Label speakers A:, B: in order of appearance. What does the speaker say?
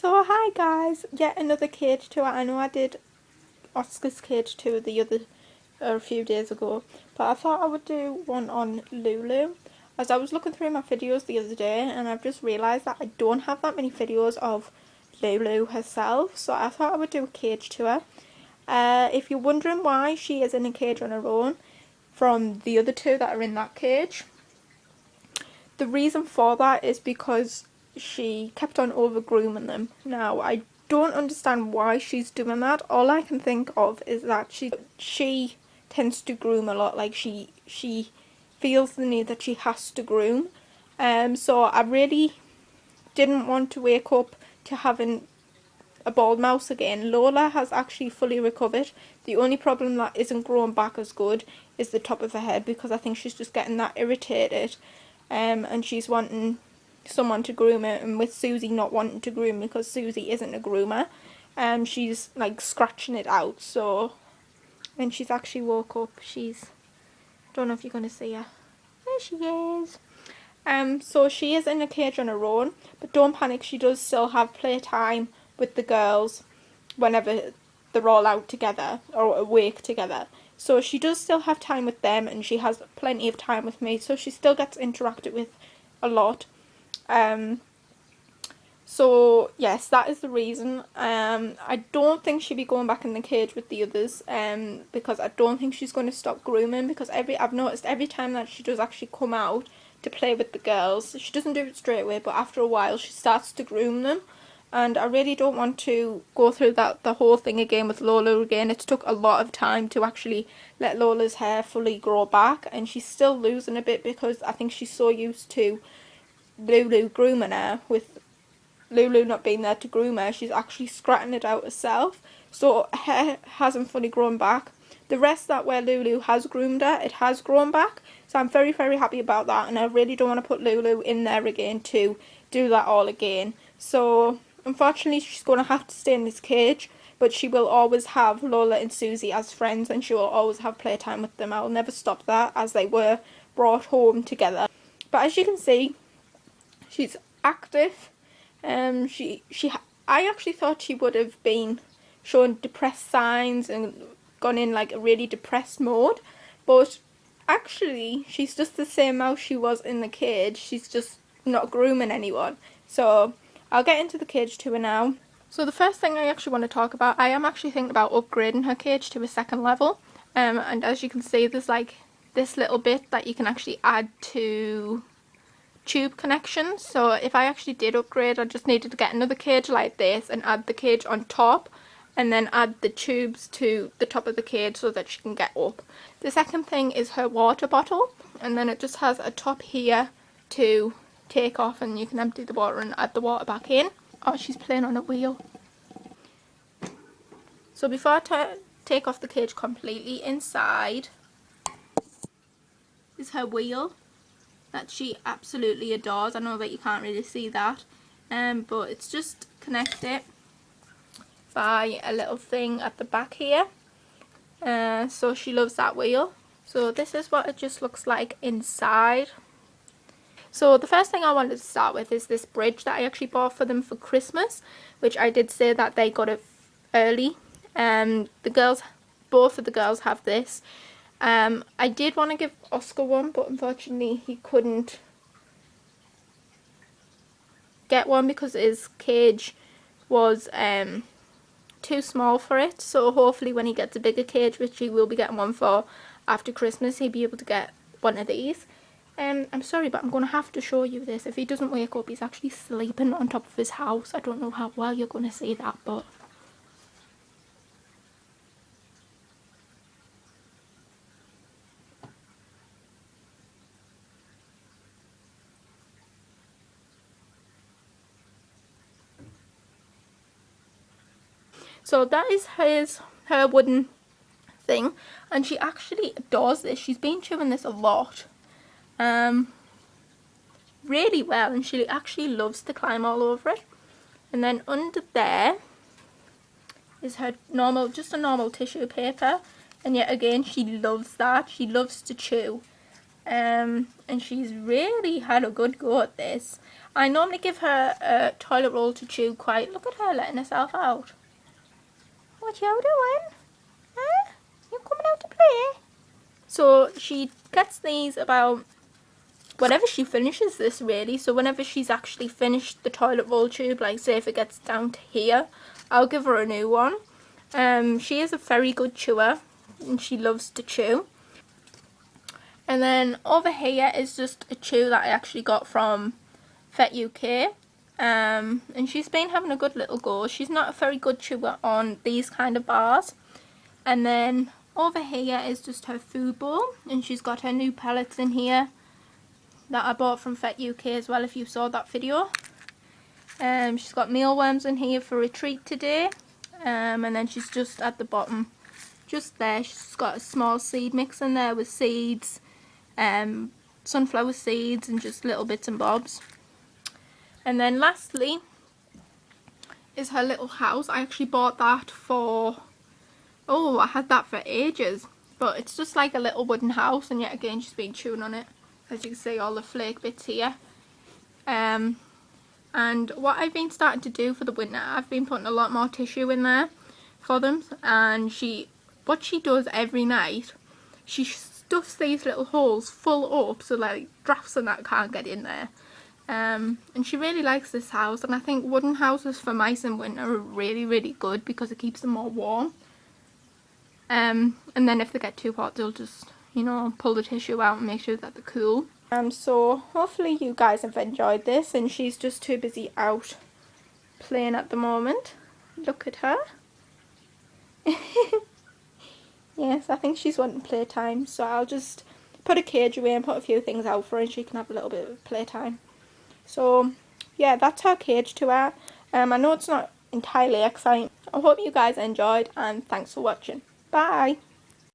A: So hi guys, yet another cage tour. I know I did Oscar's cage tour a few days ago, but I thought I would do one on Lulu. As I was looking through my videos the other day, and I've just realised that I don't have that many videos of Lulu herself, so I thought I would do a cage tour. If you're wondering why she is in a cage on her own from the other two that are in that cage, the reason for that is because she kept on over grooming them. Now, I don't understand why she's doing that. All I can think of is that she tends to groom a lot. Like she feels the need that she has to groom. So I really didn't want to wake up to having a bald mouse again. Lola has actually fully recovered. The only problem that isn't growing back as good is the top of her head, because I think she's just getting that irritated, and she's wanting someone to groom her, and with Susie not wanting to groom because Susie isn't a groomer, she's like scratching it out. So when she's actually woke up, don't know if you're going to see her. There she is. So she is in a cage on her own, but don't panic, she does still have playtime with the girls whenever they're all out together or awake together. So she does still have time with them, and she has plenty of time with me, so she still gets interacted with a lot. So yes, that is the reason. I don't think she'll be going back in the cage with the others, because I don't think she's going to stop grooming, because I've noticed every time that she does actually come out to play with the girls, she doesn't do it straight away, but after a while she starts to groom them. And I really don't want to go through the whole thing again with Lola again. It took a lot of time to actually let Lola's hair fully grow back, and she's still losing a bit because I think she's so used to Lulu grooming her. With Lulu not being there to groom her, she's actually scratching it out herself, so her hair hasn't fully grown back. The rest that where Lulu has groomed her, it has grown back, so I'm very, very happy about that, and I really don't want to put Lulu in there again to do that all again. So unfortunately she's going to have to stay in this cage, but she will always have Lola and Susie as friends, and she will always have playtime with them. I'll never stop that, as they were brought home together. But as you can see, she's active. I actually thought she would have been showing depressed signs and gone in like a really depressed mode, but actually she's just the same mouse she was in the cage. She's just not grooming anyone. So I'll get into the cage tour now. So the first thing I actually want to talk about, I am actually thinking about upgrading her cage to a second level, and as you can see, there's like this little bit that you can actually add to tube connections. So if I actually did upgrade, I just needed to get another cage like this and add the cage on top, and then add the tubes to the top of the cage so that she can get up. The second thing is her water bottle, and then it just has a top here to take off, and you can empty the water and add the water back in. Oh, she's playing on a wheel. So before I take off the cage completely, inside is her wheel that she absolutely adores. I know that you can't really see that, but it's just connected by a little thing at the back here, so she loves that wheel. So this is what it just looks like inside. So the first thing I wanted to start with is this bridge that I actually bought for them for Christmas, which I did say that they got it early. Both of the girls have this. I did want to give Oscar one, but unfortunately he couldn't get one because his cage was too small for it. So hopefully when he gets a bigger cage, which he will be getting one for after Christmas, he'll be able to get one of these. I'm sorry, but I'm going to have to show you this. If he doesn't wake up, he's actually sleeping on top of his house. I don't know how well you're going to see that, but so that is her wooden thing, and she actually adores this. She's been chewing this a lot, really well, and she actually loves to climb all over it. And then under there is her just a normal tissue paper, and yet again she loves that. She loves to chew and she's really had a good go at this. I normally give her a toilet roll to chew quite. Look at her letting herself out. What you doing? Huh? You coming out to play? So she gets these about whenever she finishes this, really. So whenever she's actually finished the toilet roll tube, like say if it gets down to here, I'll give her a new one. She is a very good chewer and she loves to chew. And then over here is just a chew that I actually got from Vet UK. And she's been having a good little go. She's not a very good chewer on these kind of bars. And then over here is just her food bowl, and she's got her new pellets in here that I bought from Vet UK as well, if you saw that video. She's got mealworms in here for a treat today. And then she's just at the bottom, just there, she's got a small seed mix in there with seeds, sunflower seeds and just little bits and bobs. And then lastly is her little house. I actually bought that for, oh, I had that for ages, but it's just like a little wooden house, and yet again she's been chewing on it. As you can see, all the flake bits here. And what I've been starting to do for the winter, I've been putting a lot more tissue in there for them, and what she does every night, she stuffs these little holes full up so like drafts and that can't get in there. And she really likes this house, and I think wooden houses for mice in winter are really, really good because it keeps them more warm. And then if they get too hot, they'll just, you know, pull the tissue out and make sure that they're cool. So hopefully you guys have enjoyed this, and she's just too busy out playing at the moment. Look at her. Yes, I think she's wanting playtime, so I'll just put a cage away and put a few things out for her and she can have a little bit of playtime. So yeah, that's her cage tour. I know it's not entirely exciting. I hope you guys enjoyed, and thanks for watching. Bye!